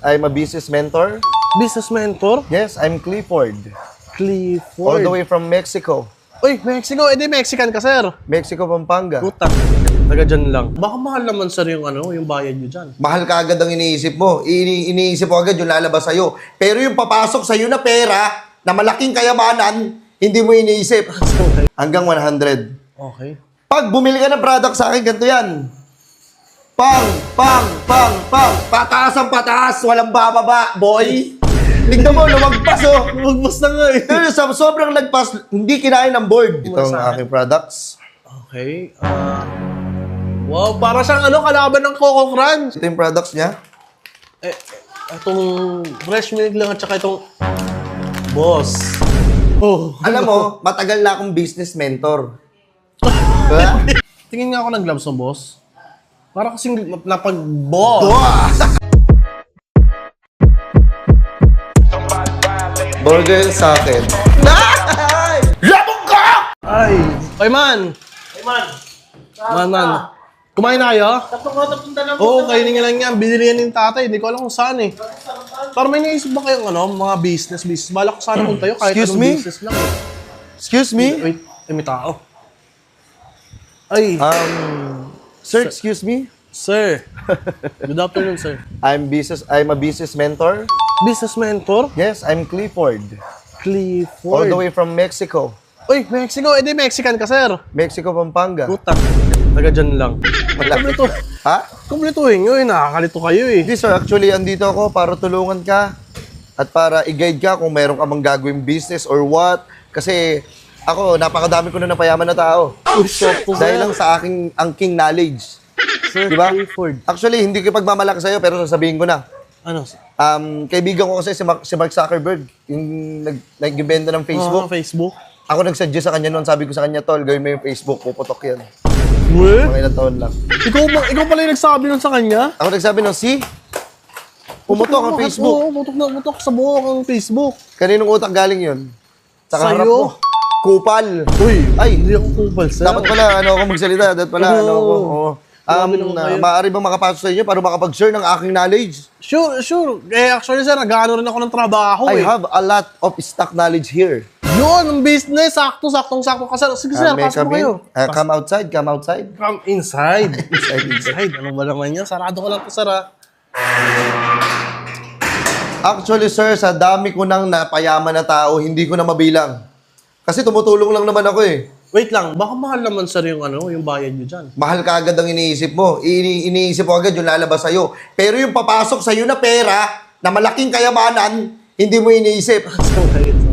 I'm a business mentor. Business mentor? Yes, I'm Clifford. Clifford. All the way from Mexico. Uy, Mexico. Eh di Mexican ka, sir. Mexico, Pampanga. Puta. Taga dyan lang. Baka mahal naman, sir, yung bayad nyo dyan. Mahal ka agad ang iniisip mo. Iniisip mo agad yung lalabas sa'yo. Pero yung papasok sa'yo na pera, na malaking kayamanan, hindi mo iniisip. Hanggang 100. Okay. Pag bumili ka ng product sa akin, ganito yan. Pang, pang, pang, pang. Pataas ang pataas, walang bababa, boy. Tignan mo, lumagpas oh. Lumagpas na nga eh. Pero sa sobrang lagpas, hindi kinain ng board. Ito ang aking products. Okay. Wow, para siyang kalaban ng Coco Crunch. Ito yung products niya. Itong fresh milk lang at saka itong boss. Oh. Alam mo, matagal na akong business mentor. Diba? Tingin nga ako ng gloves ng boss. Para kasing napag-boss. Wow! Burger sa akin. Labog ka! Ay! Ay, man! Man. Kumain na kayo? Oo, kainin nga lang yan. Binili yan ng tatay. Hindi ko alam kung saan eh. Pero may naisip ba kayong mga business? Balak ko sana kung tayo kahit Excuse anong me? business lang eh. Excuse me? Wait, may tao. Ay, Sir, excuse me? sir. Good afternoon, sir. I'm a business mentor. Business mentor? Yes, I'm Clifford. Clifford. All the way from Mexico. Uy, Mexico. Eh di Mexican ka, sir. Mexico, Pampanga. Puta. Taga dyan lang. Kompleto. Ha? Kompletuhin nyo eh. Nakakalito kayo eh. Hindi sir, actually andito ako para tulungan ka at para i-guide ka kung meron ka mang gagawing business or what. Kasi ako, napakadami ko na napayaman na tao. Dahil lang sa aking angking knowledge. Sir Diba? Clifford. Actually, hindi ko pagmamalaki sa'yo pero sasabihin ko na. Ano? Kaibigan ko kasi si Mark Zuckerberg, yung nag-ibenta ng Facebook. Facebook. Ako nag-suggest sa kanya noon, sabi ko sa kanya, tol, gawin mo yung Facebook, puputok yan. What? Mga ilang taon lang. Ikaw pala yung nagsabi nun sa kanya? Ako nagsabi noon, pumutok ang Facebook. Oo, putok sa buhok ang Facebook. Kaninong utak galing yun? Sa Sa'yo? harap mo. Kupal. Uy, Ay, hindi ako kupal, sir. dapat pala, ako magsalita. Dapat pala, Oo. maaari bang makapasok sa inyo para makapag-share ng aking knowledge? Sure. Eh, actually, sir, nag-ano rin ako ng trabaho I eh. have a lot of stock knowledge here. Yun, ang business. Saktong sakto ka, sir. Sige, sir, May pasok mo come in? kayo. Come outside, come outside. Come inside. Inside. Ano ba naman yan? Sarado ko lang to, sir, ha? Actually, sir, sa dami ko nang napayaman na tao, hindi ko na mabilang. Kasi tumutulong lang naman ako eh. Wait lang, baka mahal naman, sir, yung bayad nyo dyan. Mahal ka agad ang iniisip mo. Iniisip mo agad yung lalabas sa'yo. Pero yung papasok sa'yo na pera, na malaking kayamanan, hindi mo iniisip.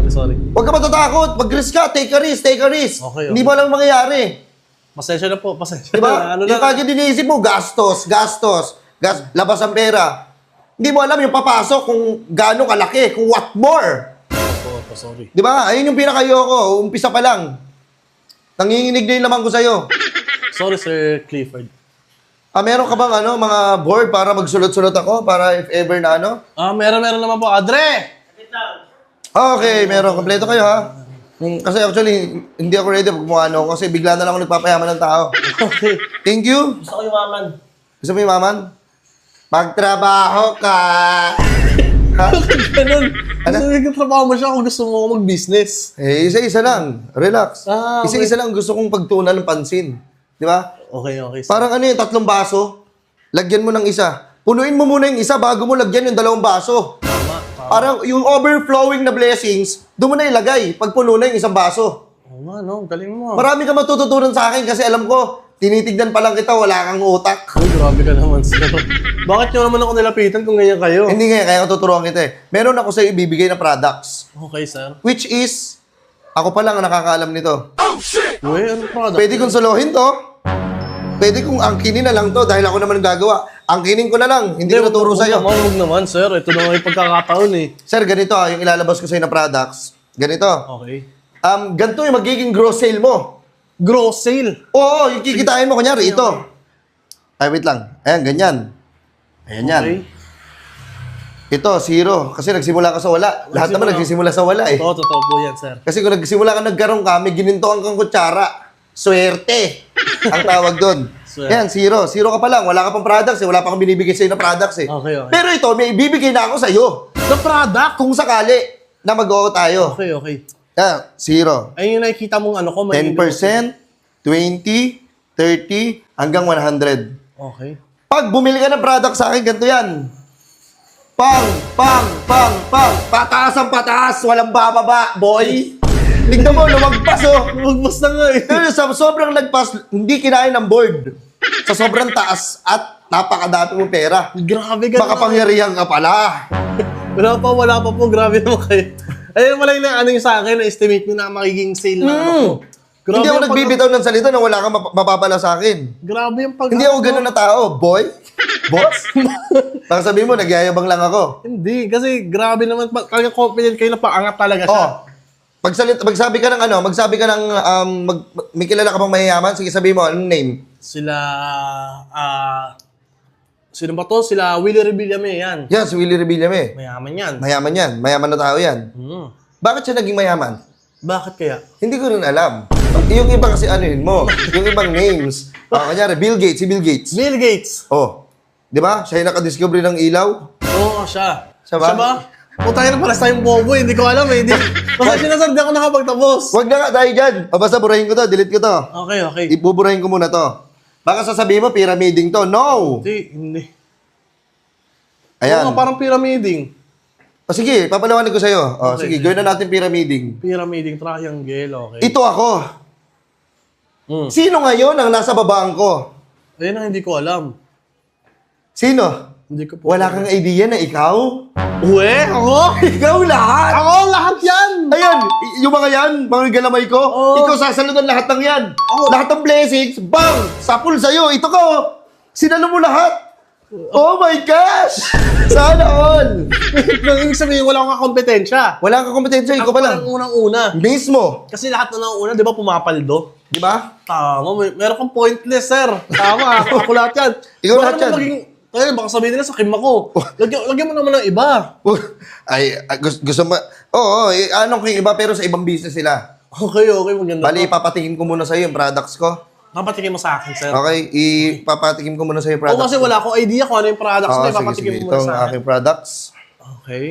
Sorry. Huwag ka matatakot. Mag-risk ka. Take a risk. Okay. Hindi mo alam mangyayari. Pasensya na po, pasensya Diba? na. Ano Yung na? kagad iniisip mo, gastos. Labas ang pera. Hindi mo alam yung papasok kung gaano kalaki, kung what more. Opo, sorry. Diba? Ayun yung pinakayoko. Umpisa pa lang. Nanginginig na yung laman ko sa'yo. Sorry, Sir Clifford. Meron ka bang mga board para magsulot-sulot ako? Para if ever na Meron naman po. Adre! Okay, meron. Kompleto kayo ha. Kasi actually, hindi ako ready pag mukha kasi bigla na lang ako nagpapayaman ng tao. Okay. Thank you. Gusto ko yung maman. Gusto mo yung maman? Magtrabaho ka! Ha? Ganun. Gusto mo yung trabaho mo siya kung gusto mo mag-business. Isa-isa lang. Relax. Okay. Isa-isa lang gusto kong pagtunan ng pansin. Di ba? Okay. Parang yung 3 baso, lagyan mo ng isa. Punuin mo muna yung isa bago mo lagyan yung 2 baso. Tama. Parang yung overflowing na blessings, doon mo na ilagay pag puno na yung 1 baso. Oo nga, no? Galing mo. Marami ka matututunan sa akin kasi alam ko, tinitignan pa lang kita, wala kang utak. Uy, grabe ka naman, sir. Bakit nyo naman ako nilapitan kung ganyan kayo? Hindi nga, kaya ko tuturuan kita eh. Meron ako sa'yo ibibigay na products. Okay, sir. Which is, ako pa lang ang nakakaalam nito. Uy, anong product? Pwede kong solohin to. Pwede kong angkinin na lang to dahil ako naman gagawa. Angkinin ko na lang, hindi ko naturo sa'yo. Huwag naman, sir. Ito na nga yung pagkakataon eh. Sir, ganito yung ilalabas ko sa'yo na products. Ganito. Okay. Ganito yung magiging gross sale mo. Gross sale. Oo, yung kikitain mo, kunyari, ito. Ay, wait lang. Ayan, ganyan. Ayan yan. Okay. Ito, 0. Kasi nagsimula ka sa wala. Lahat naman nagsisimula sa wala eh. Totoo po yan, sir. Kasi kung nagsimula ka nagkaroon ka, may ginintoan kang kutsara. Swerte. Ang tawag doon. So, Yan, zero. Zero ka pa lang. Wala ka pang products eh. Wala pa akong binibigay sa'yo na products eh. Okay. Pero ito, may ibibigay na ako sa'yo. The product? Kung sakali na mag-go tayo. Okay. Yan, zero. Ayun yung nakikita mong ano ko. 10%, 20, 30, hanggang 100. Okay. Pag bumili ka ng product sa akin, ganito yan. Pang. Pataas ang pataas. Walang bababa, boy. Tignan mo, lumagpas oh. Magmas na nga eh. Pero sa sobrang lagpas, hindi kinain ng board. Sa sobrang taas at napakadami mo pera. Grabe ka Makapangyarihan ka pala. Wala pa po. Grabe naman kayo. Ayun wala yung ano yung sa akin, na-estimate nyo na magiging sale na ano ko. Grabe Hindi ako yung nagbibitaw ng salita na wala kang mapapala sa akin. Grabe yung pag... Hindi ako ganun na tao, boy. Boss. Baka sabihin mo, nagyayabang lang ako. Hindi, kasi grabe naman. Talagang confident kayo na paangat talaga siya. Oh. Magsabi ka ng ano, may kilala ka bang mayayaman? Sige, sabihin mo, anong name? Sila, sino ba to? Sila Willie Rebillame, yan. Yan, si Willie Rebillame. Mayaman yan. Mayaman yan. Mayaman na tao yan. Bakit siya naging mayaman? Bakit kaya? Hindi ko rin alam. Yung iba kasi anuhin mo. Yung ibang names. Kanyari, Bill Gates. Si Bill Gates. Bill Gates. Oh. Di ba? Siya yung nakadiscover ng ilaw. Oo, siya. Siya ba? Puta na pala tayong bobo, hindi ko alam eh. Kasi sinasabi ako nakapagtapos. Huwag na nga tayo dyan. O basta burahin ko to. Delete ko to. Okay. Ibuburahin ko muna to. Baka sasabihin mo, pyramiding to. No! Hindi. Ayan. Oo, parang pyramiding. O sige, papalawanin ko sa'yo. O Okay. sige, gawin na natin pyramiding. Pyramiding triangle, okay. Ito ako. Sino ngayon ang nasa babaan ko? Ayun ang hindi ko alam. Sino? Hindi ko po. Wala kang idea na ikaw? Uwe, ako? Ikaw lahat! Ako, lahat yan! Ayan, yung mga yan, mga galamay ko, Oo. ikaw sasaludan lahat ng yan. Lahat ng blessings, bang! Sapul sa'yo, ito ko! Sinalo mo lahat! Oh my gosh! Sana all! Nang ibig sabihin, wala akong kompetensya. Wala kang kompetensya, ikaw pa lang. Ako unang-una. Mismo. Kasi lahat na unang-una, di ba, pumapaldo? Di ba? Tama, meron kang pointless, sir. Tama, ako lahat yan. Ikaw Baka lahat naman yan. maging, baka sabihin nila sa kim ako. Lagyan mo naman ng iba. Ay, gusto mo... Oo, anong kung iba, pero sa ibang business sila. Okay, maganda. Bali, ipapatingin ko muna sa'yo yung products ko. Papatikin mo sa akin, sir. Okay, ipapatikim ko muna sa'yo yung Oo, products kasi wala akong idea kung ano yung products Oo, na sige. ipapatikin mo muna Itong sa akin. aking products. Okay.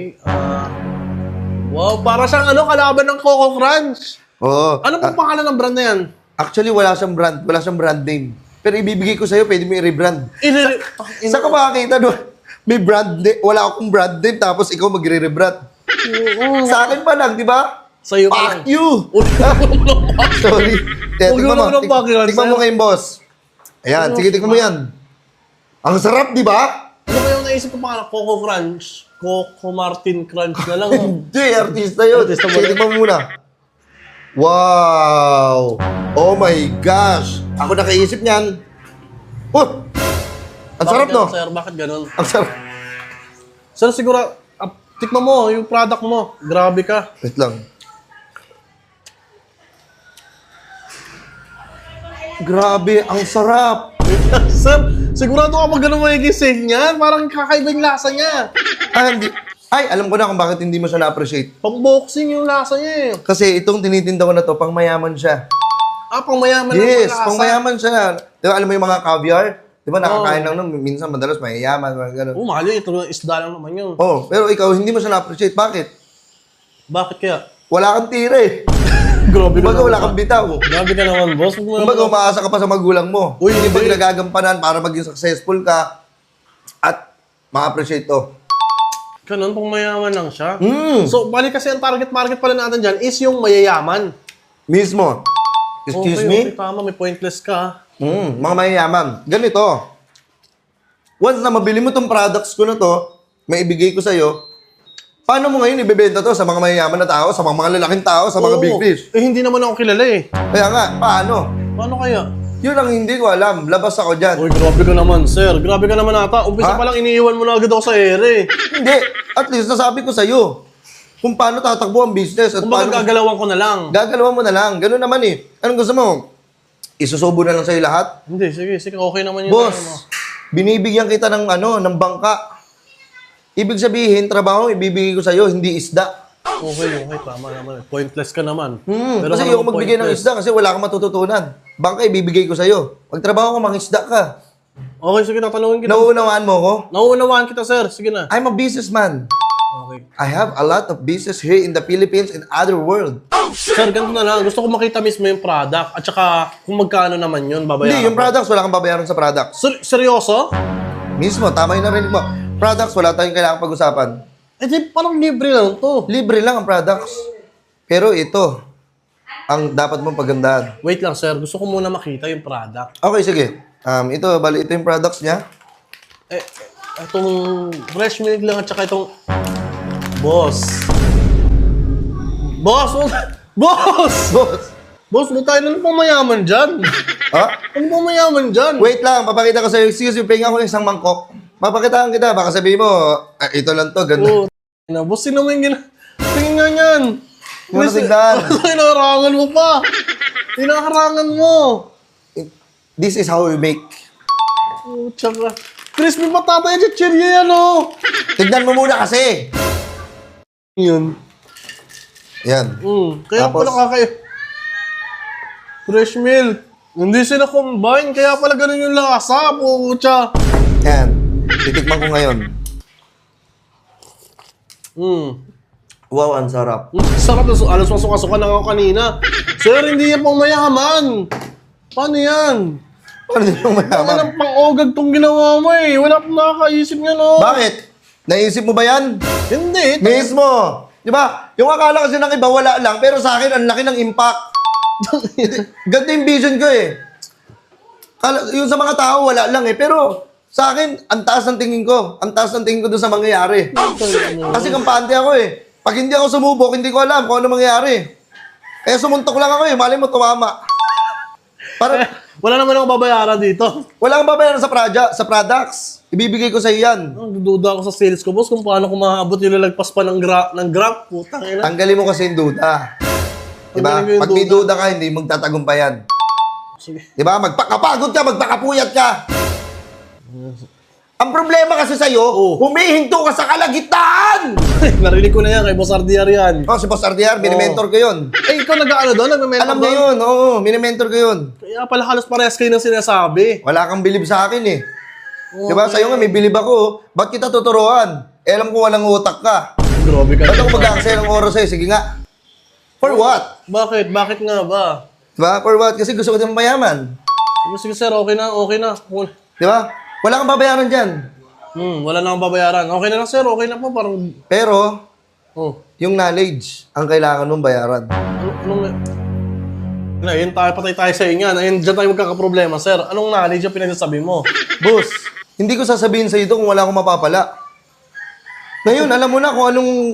Wow, para siyang kalaban ng Coco Crunch. Oo. Ano pong pangalan ng brand na yan? Actually, wala siyang brand name. Pero ibibigay ko sa'yo, pwede mo i-rebrand. Saan ka makakita doon? May brand name, wala akong brand name, tapos ikaw magre-rebrand. Sa akin pa lang, di ba? Sa'yo pa lang. Fuck you! Sorry. Huwag mo naman ang background, Tikman mo sir. kayong boss. Ayan, sige, tikman mo yan. Ang sarap, di ba? Ano ba yung naisip ko pangalan? Coco Crunch? Coco Martin Crunch na lang. Hindi, artista yun. Artista mo Sige, yun. tikman mo muna. Wow! Oh my gosh! Ako nakaisip niyan. Oh! Ang sarap, no? Sir, bakit ganun? Ang sarap. Sir, siguro, tikman mo yung product mo. Grabe ka. Wait lang. Grabe, ang sarap. Sir, sigurado ka mag ganun magiging sale niyan. Parang kakaiba yung lasa niya. Ay, alam ko na kung bakit hindi mo siya na-appreciate. Pang-boxing yung lasa niya eh. Kasi itong tinitinda ko na to, pang mayaman siya. Pang mayaman Yes, ang pang lasa. mayaman siya. Di ba, alam mo yung mga caviar? Di ba, nakakain lang nun, minsan madalas mayayaman, mga ganun. Mahal yun. Ito isda lang naman yun. Oh, pero ikaw, hindi mo siya na-appreciate. Bakit? Bakit kaya? Wala kang tira eh. Grabe Kumbaga, wala kang bitaw. Grabe ka naman, boss. Huwag mo naman- Kumbaga, umaasa ka pa sa magulang mo. Uy, Hindi ba hindi. nagagampanan para maging successful ka at ma-appreciate to? Ganun, pang mayaman lang siya. Mm. So, bali kasi ang target market pala natin dyan is yung mayayaman. Mismo. Excuse me? Okay, tama. May pointless ka. Mga mayayaman. Ganito. Once na mabili mo tong products ko na to, may ibigay ko sa'yo, paano mo ngayon ibebenta to sa mga mayayaman na tao, sa mga lalaking tao, sa mga Oo. big fish? Eh, hindi naman ako kilala eh. Kaya nga, paano? Paano kaya? Yun ang hindi ko alam. Labas ako dyan. Uy, grabe ka naman, sir. Grabe ka naman ata. Umpisa Ha? pa lang iniiwan mo na agad ako sa ere. Hindi. At least nasabi ko sa'yo kung paano tatakbo ang business at Kung baka paano... gagalawan ko na lang. Gagalawan mo na lang. Ganun naman eh. Anong gusto mo? Isusubo na lang sa'yo lahat? Hindi, sige. Okay naman yun. Boss, binibigyan kita ng ng bangka. Ibig sabihin, trabaho ibibigay ko sa'yo, hindi isda. Okay. Tama naman. Pointless ka naman. Pero Kasi ka ayoko naman magbigay ng pointless. isda kasi wala kang matututunan. bangka ibibigay ko sa'yo. Magtrabaho ka, mangisda ka. Okay, sige, tatanungin kita. Nauunawaan mo ko? Nauunawaan kita, sir. Sige na. I'm a businessman. Okay. I have a lot of business here in the Philippines and other world. Sir, ganito na lang. Gusto ko makita mismo yung product. At saka, kung magkano naman yun, babayaran Hindi, yung ko. products, wala kang babayaran sa products. Seryoso? Mismo, tama yung narinig mo. Products, wala tayong kailangan pag-usapan. Eh, di, parang libre lang to. Libre lang ang products. Pero ito, ang dapat mong pagandaan. Wait lang, sir. Gusto ko muna makita yung product. Okay, sige. Ito yung products niya. Eh, itong fresh milk lang at saka itong... Boss. Boss! Boss! Boss! Boss, mo tayo na pang mayaman dyan. Ha? Ano pang mayaman dyan? Wait lang, papakita ko sa'yo. Excuse me, pahinga ko ng isang mangkok. Papakitaan kita, baka sabihin mo, ito lang to, ganda. Oh, na, boss, sino mo yung tingin nga yan. Muna tignan. Hinaharangan mo pa. Hinaharangan mo. This is how we make. Oh, tsaka. Crispy patata yan, chichirya yan, oh. Tignan mo muna kasi. Yun. Yan. Kaya Tapos- pala kakayo. Fresh milk. Hindi sila combine, kaya pala ganun yung lasa, pucha. Yan. Titikman ko ngayon. Wow, ang sarap. Sarap na, alas masuka-suka na ako kanina. Sir, hindi yan pang mayaman. Paano yan? Paano din yung Wala mayaman? nang pang-ogag tong ginawa mo eh. Wala pang nakakaisip nga no. Bakit? Naisip mo ba yan? Hindi. Mismo. Di ba? Yung akala kasi ng iba wala lang, pero sa akin ang laki ng impact. Ganda yung vision ko eh. Yung sa mga tao wala lang eh, pero sa akin ang taas ng tingin ko. Ang taas ng tingin ko doon sa mangyayari. Kasi kampante ako eh. Pag hindi ako sumubok, hindi ko alam kung ano mangyayari. Kaya sumuntok lang ako eh, mali mo tumama. Para Wala naman akong babayaran dito. wala kang babayaran sa products. Ibibigay ko sa iyo yan. Duda ako sa sales ko, boss, kung paano ko maabot yung lalagpas pa ng graph. Putang ina. Tanggalin mo kasi yung duda. Diba? Tanggalin ko yung Pag may duda ka, hindi magtatagumpayan. Sige. Diba? Magpakapagod ka, magpakapuyat ka. Ang problema kasi sa'yo, humihinto ka sa kalagitnaan! Narinig ko na yan kay Boss RDR yan. Oh, si Boss RDR, minimentor ko yun. Eh, ikaw nag-ano doon? Nag-mentor Alam niya yun, oo, minimentor ko yun. Kaya pala halos parehas kayo ng sinasabi. Wala kang bilib sa akin eh. Diba? Sa'yo nga, may bilib ako. Ba't kita tuturuan? Eh, alam ko walang utak ka. Grabe ka. Ba't ako mag-aaksaya ng oras sa'yo? Sige nga. For what? Bakit? Bakit nga ba? Diba? For what? Kasi gusto ko din mayaman. Sige sir, okay na, okay na. Diba? Wala kang babayaran dyan. Wala na akong babayaran. Okay na lang sir, okay na po. Parang, Pero, oh. yung knowledge, ang kailangan mong bayaran. Ayun tayo, patay tayo sa inyan. Ayun, dyan tayo magkakaproblema, sir. Anong knowledge yung pinagsasabi mo? Boss, hindi ko sasabihin sa ito kung wala akong mapapala. Ngayon, alam mo na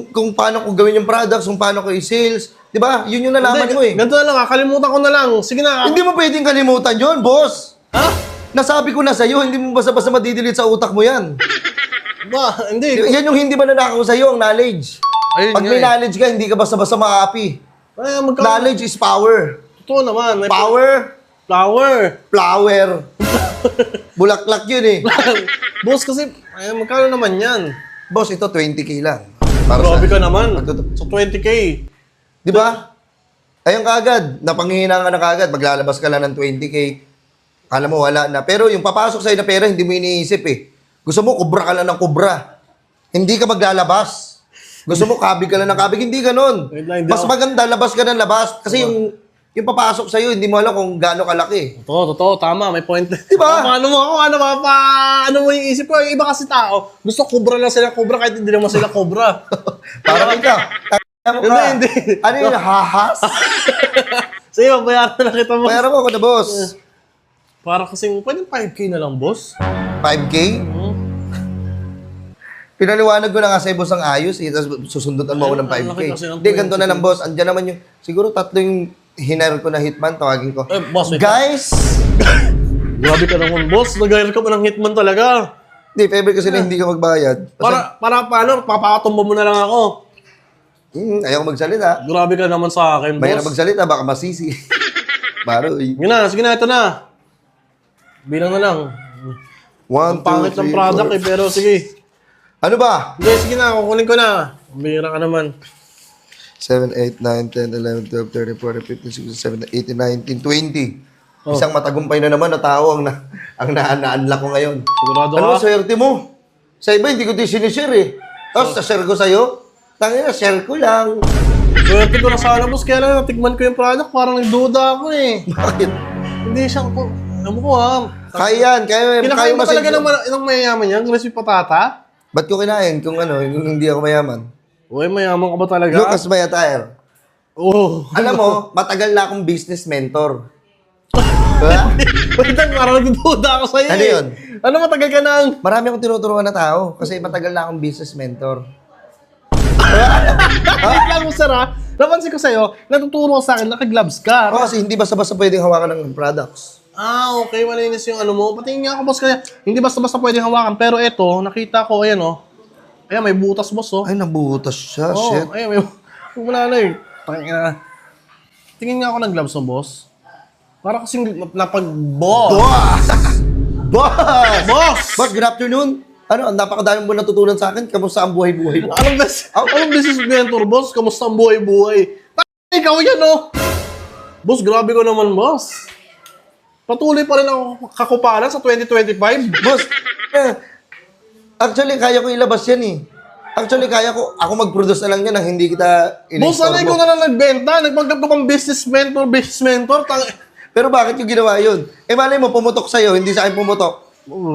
kung paano ko gawin yung products, kung paano ko i-sales. Di ba? Yun yung nalaman ko eh. Ganito na lang, kalimutan ko na lang. Sige na. Hindi mo pwedeng kalimutan yun, boss. Ha? Nasabi ko na sa'yo, hindi mo basta-basta madidelete sa utak mo yan. Ba, hindi. Yan yung hindi mananakaw sa'yo, ang knowledge. Ayun Pag nga may eh. knowledge ka, hindi ka basta-basta maapi. Ay, Knowledge is power. Totoo naman. May Power, flower. flower. Bulaklak yun eh. Boss, kasi, ay, magkano naman yan? Boss, ito 20k lang. Para Grabe sa ka naman. Magtutu- So, 20K. Di ba? Ayun kaagad, napanghihinaan ka na kaagad, maglalabas ka lang ng 20k. Alam mo, wala na. Pero yung papasok sa'yo na pera, hindi mo iniisip eh. Gusto mo, kubra ka lang ng kubra. Hindi ka maglalabas. Gusto mo, kabig ka lang ng kabig. Hindi ganun. Wait lang, hindi Mas ako- maganda, labas ka ng labas. Kasi yung papasok sa'yo, hindi mo alam kung gaano kalaki. Totoo, tama. May point. Diba? Paano mo ako? Ano mo yung isip ko? Yung iba kasi tao, gusto kubra lang sila kubra kahit hindi naman sila kubra. Parang ikaw. Tama ka. Hindi. Ano yun? Hahas? Sige, mabayaran na kita, boss. Bayaran mo ako na, boss. Para kasing, pwede 5K na lang, boss. 5k? Pinaliwanag ko na nga sa boss ang ayos, eh, tapos susundutan mo ako ng Ay, 5k. laki kasi ng Hindi, ganito na lang, boss. Andiyan naman yung, siguro tatlo yung hinire ko na hitman, tawagin ko. Boss, wait. Guys! Grabe ka naman, boss. Nag-hire ka ba ng hitman talaga? Hindi, favor kasi na hindi ka magbayad. Para paano? Papatumba mo na lang ako. Ayaw ko magsalita. Grabe ka naman sa akin, Mahirap boss. magsalita, baka masisi. Baroy. Sige na, ito na. Bilang na lang. 1, 2, Pangit ng 3, product eh, pero sige. Ano ba? Hindi, sige na, kukunin ko na. Bira ka naman. 7, 8, 9, 10, 11, 12, 13, 14, 15, 16, 17, 18, 19, 20. Isang matagumpay na naman na tao ang na-unlock ko ngayon. Sigurado Ano, ka? swerte mo. Sa iba, hindi ko din sinishare eh. Tapos, sa-share ko sa'yo, tangina, share ko lang. Swerte ko na sana, boss. Kaya lang, natikman ko yung product, parang nagduda ako eh. Bakit? Hindi siya, alam mo ha. Kaya yan, kaya Kinakain mo kasi- talaga ng mayayaman yan, crispy patata? Ba't ko kinain kung hindi ako mayaman? Uy, mayaman ka ba talaga? Lucas Mayataer. Oo. Alam mo, matagal na akong business mentor. Diba? Wait lang, parang nagduda ako sa'yo Ano eh. yun? Ano matagal ka nang? Marami akong tinuturuan na tao kasi matagal na akong business mentor. Wait lang mo, sir ha. Napansin ko sa'yo, natuturo ka sa akin, naka-gloves ka. Ako kasi hindi basta-basta pwedeng hawakan ng products. Ah, okay. Malinis yung ano mo. Patingin nga ako, boss. Kaya hindi basta-basta pwedeng hawakan. Pero eto, nakita ko, ayan oh. Ayan, may butas, boss oh. Ay, nabutas siya. Oo, Shit. ayan, may... Wala na eh. Tingin nga ako ng gloves mo, boss. Para kasing napag-boss. Boss! Boss! Boss! Boss, good afternoon. Ano, napakadami mo natutunan sa akin. Kamusta ang buhay-buhay mo? Anong business mentor, boss? Kamusta ang buhay-buhay? Ikaw yan, oh! Boss, grabe ko naman, boss. Patuloy pa rin ako kakupalan sa 2025. Boss, actually, kaya ko ilabas yan eh. Actually, kaya ko, ako mag-produce na lang yan nang hindi kita Boss, sanay ko na lang nagbenta. Nagpanggap ko pang business mentor. Pero bakit yung ginawa yun? Eh, malay mo, pumutok sa'yo, hindi sa akin pumutok.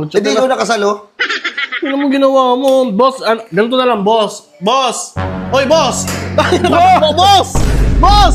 Hindi ko nakasalo. Ano mo ginawa mo? Boss, ganito na lang, boss. Boss! Hoy, boss! Boss! Boss!